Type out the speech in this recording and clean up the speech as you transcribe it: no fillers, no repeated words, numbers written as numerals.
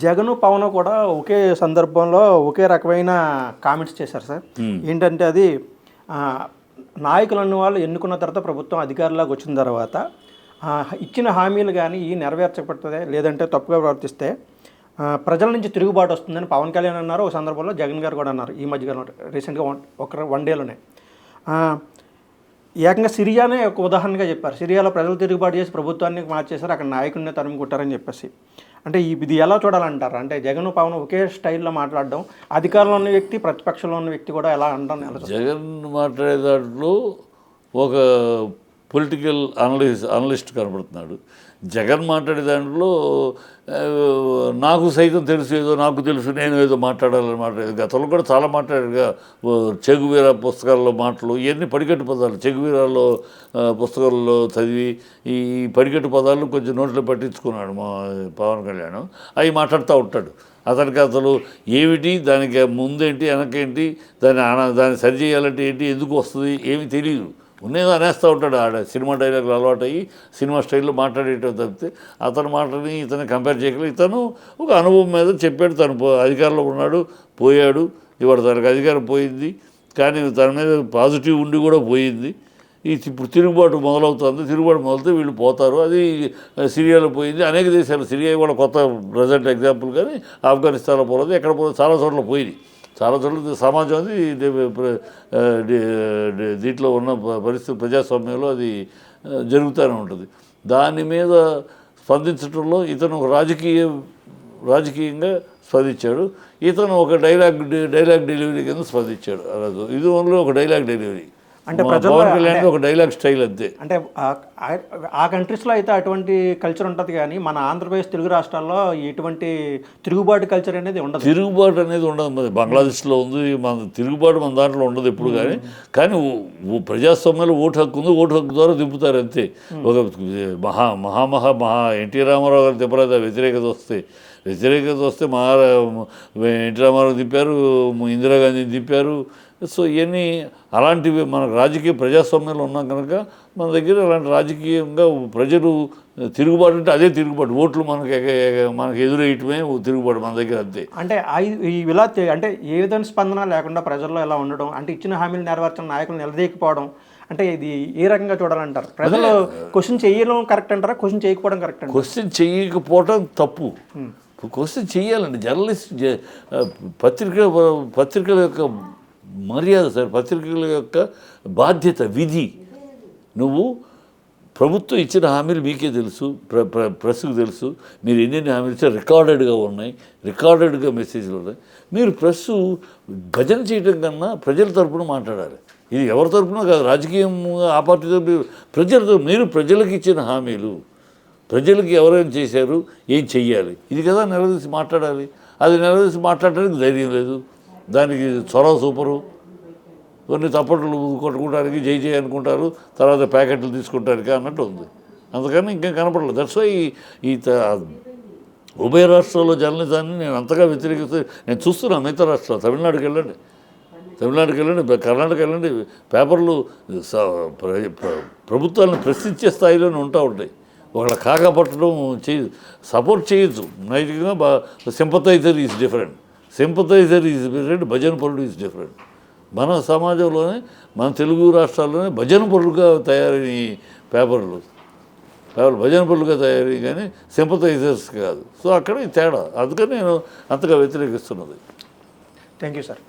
జగన్ పవన్ కూడా ఒకే సందర్భంలో ఒకే రకమైన కామెంట్స్ చేశారు సార్. ఏంటంటే అది నాయకులు అన్న వాళ్ళు ఎన్నుకున్న తర్వాత ప్రభుత్వం అధికారంలోకి వచ్చిన తర్వాత ఇచ్చిన హామీలు కానీ నెరవేర్చకపోతే లేదంటే తప్పుగా ప్రవర్తిస్తే ప్రజల నుంచి తిరుగుబాటు వస్తుందని పవన్ కళ్యాణ్ అన్నారు. ఒక సందర్భంలో జగన్ గారు కూడా అన్నారు. ఈ మధ్యకాలం రీసెంట్గా వన్ డేలోనే ఏకంగా సిరియానే ఒక ఉదాహరణగా చెప్పారు. సిరియాలో ప్రజలు తిరుగుబాటు చేసి ప్రభుత్వాన్ని మార్చేశారు, అక్కడ నాయకుడిని తరిమి కొట్టారని చెప్పేసి. అంటే ఇది ఎలా చూడాలంటారు? అంటే జగన్ పవన్ ఒకే స్టైల్లో మాట్లాడడం, అధికారంలో ఉన్న వ్యక్తి ప్రతిపక్షంలో ఉన్న వ్యక్తి కూడా ఎలా అంటాం? జగన్ మాట్లాడే దాంట్లో ఒక పొలిటికల్ అనలిస్ట్ కనబడుతున్నాడు. జగన్ మాట్లాడే దాంట్లో నాకు సైతం తెలుసు, ఏదో నాకు తెలుసు, నేను ఏదో మాట్లాడాలని మాట్లాడేది. గతంలో కూడా చాలా మాట్లాడారుగా. చెగువీరా పుస్తకాల్లో మాటలు ఇవన్నీ పడికట్టు పదాలు. చెగువీరాలో పుస్తకాల్లో చదివి ఈ పడికట్టు పదాలను కొంచెం నోట్లో పట్టించుకున్నాడు మా పవన్ కళ్యాణ్. అవి మాట్లాడుతూ ఉంటాడు. అతనికి అసలు ఏమిటి, దానికి ముందేంటి వెనకేంటి, దాన్ని సరి చేయాలంటే ఏంటి, ఎందుకు వస్తుంది ఏమి తెలియదు. ఉన్నేదో అనేస్తూ ఉంటాడు. ఆడ సినిమా డైలాగులు అలవాటు అయ్యి సినిమా స్టైల్లో మాట్లాడేటో తప్పితే అతని మాటని ఇతను కంపేర్ చేయగలి. ఇతను ఒక అనుభవం మీద చెప్పాడు. తను అధికారంలో ఉన్నాడు, పోయాడు. ఇవాళ తనకు అధికారం పోయింది, కానీ తన మీద పాజిటివ్ ఉండి కూడా పోయింది. ఇప్పుడు తిరుగుబాటు మొదలవుతుంది. తిరుగుబాటు మొదలవుతే వీళ్ళు పోతారు. అది సిరియాలో పోయింది. అనేక దేశాలు, సిరియా కూడా కొత్త ప్రజెంట్ ఎగ్జాంపుల్, కానీ ఆఫ్ఘనిస్తాన్లో పోలేదు, ఎక్కడ పోలేదు, చాలా చోట్ల పోయింది. చాలా చోట్ల సమాజం అది దీంట్లో ఉన్న పరిస్థితి ప్రజాస్వామ్యంలో అది జరుగుతూనే ఉంటుంది. దాని మీద స్పందించడంలో ఇతను రాజకీయంగా స్పందించాడు. ఇతను ఒక డైలాగ్ డెలివరీ కింద స్పందించాడు. ఇది ఓన్లీ ఒక డైలాగ్ డెలివరీ. అంటే పవన్ కళ్యాణ్ ఒక డైలాగ్ స్టైల్ అంతే. అంటే ఆ కంట్రీస్లో అయితే అటువంటి కల్చర్ ఉంటుంది, కానీ మన ఆంధ్రప్రదేశ్ తెలుగు రాష్ట్రాల్లో ఎటువంటి తిరుగుబాటు కల్చర్ అనేది ఉండదు. తిరుగుబాటు అనేది ఉండదు. బంగ్లాదేశ్లో ఉంది, మన తిరుగుబాటు మన దాంట్లో ఉండదు ఎప్పుడు. కానీ ప్రజాస్వామ్యంలో ఓటు హక్కు ఉంది. ఓటు హక్కు ద్వారా దింపుతారు అంతే. ఒక మహా ఎన్టీ రామారావు గారు దింపలేదు. వ్యతిరేకత వస్తే ఎన్టీ రామారావు దింపారు, ఇందిరాగాంధీని దింపారు. సో ఇవన్నీ అలాంటివి మనకు రాజకీయ ప్రజాస్వామ్యంలో ఉన్నాం కనుక మన దగ్గర అలాంటి రాజకీయంగా ప్రజలు తిరుగుబాటు అంటే అదే తిరుగుబాటు. ఓట్లు మనకు ఎదురేయటమే తిరుగుబాటు మన దగ్గర అంతే. అంటే ఇలా అంటే ఏ విధమైన స్పందన లేకుండా ప్రజల్లో ఎలా ఉండడం, అంటే ఇచ్చిన హామీలు నెరవేర్చిన నాయకులు నిలదీయకపోవడం, అంటే ఇది ఏ రకంగా చూడాలంటారు? ప్రజలు క్వశ్చన్ చేయడం కరెక్ట్ అంటారా, క్వశ్చన్ చేయకపోవడం కరెక్ట్ అంటారా? క్వశ్చన్ చేయకపోవడం తప్పు. క్వశ్చన్ చేయాలండి. జర్నలిస్ట్ పత్రికల యొక్క మర్యాద సార్, పత్రికల యొక్క బాధ్యత, విధి. నువ్వు ప్రభుత్వం ఇచ్చిన హామీలు మీకే తెలుసు, ప్రెస్కు తెలుసు. మీరు ఎన్నెన్ని హామీలు ఇచ్చారు రికార్డెడ్గా ఉన్నాయి, రికార్డెడ్గా మెసేజ్లు ఉన్నాయి. మీరు ప్రెస్ భజన చేయడం కన్నా ప్రజల తరపున మాట్లాడాలి. ఇది ఎవరి తరపున కాదు, రాజకీయం ఆ పార్టీ తరపున మీరు ప్రజలకు ఇచ్చిన హామీలు, ప్రజలకి ఎవరైనా చేశారు, ఏం చెయ్యాలి, ఇది కదా నిలదీసి మాట్లాడాలి. అది నిలదీసి మాట్లాడడానికి ధైర్యం లేదు. దానికి చొరవ సూపరు, కొన్ని తప్పట్లు కొట్టుకోవడానికి జై అనుకుంటారు, తర్వాత ప్యాకెట్లు తీసుకుంటానికి అన్నట్టు ఉంది. అందుకని ఇంకేం కనపడలేదు. దట్స్ వై ఈ ఉభయ రాష్ట్రాల్లో జర్నలిజాన్ని నేను అంతగా వ్యతిరేకిస్తే నేను చూస్తున్నాను. మిగతా రాష్ట్రాలు తమిళనాడుకి వెళ్ళండి, కర్ణాటక వెళ్ళండి, పేపర్లు ప్రభుత్వాలను ప్రశ్నించే స్థాయిలోనే ఉంటాయి. ఒకళ్ళ కాకపట్టడం సపోర్ట్ చేయొచ్చు నైతికంగా. సింపథైజర్ ఈజ్ డిఫరెంట్, భజన పరుడు ఈజ్ డిఫరెంట్. మన సమాజంలోనే, మన తెలుగు రాష్ట్రాల్లోనే భజన పరులుగా తయారైన పేపర్లు భజన పరులుగా తయారై, కానీ సింపథైజర్స్ కాదు. సో అక్కడ తేడా. అందుకని నేను అంతగా వ్యతిరేకిస్తున్నది. Thank you sir.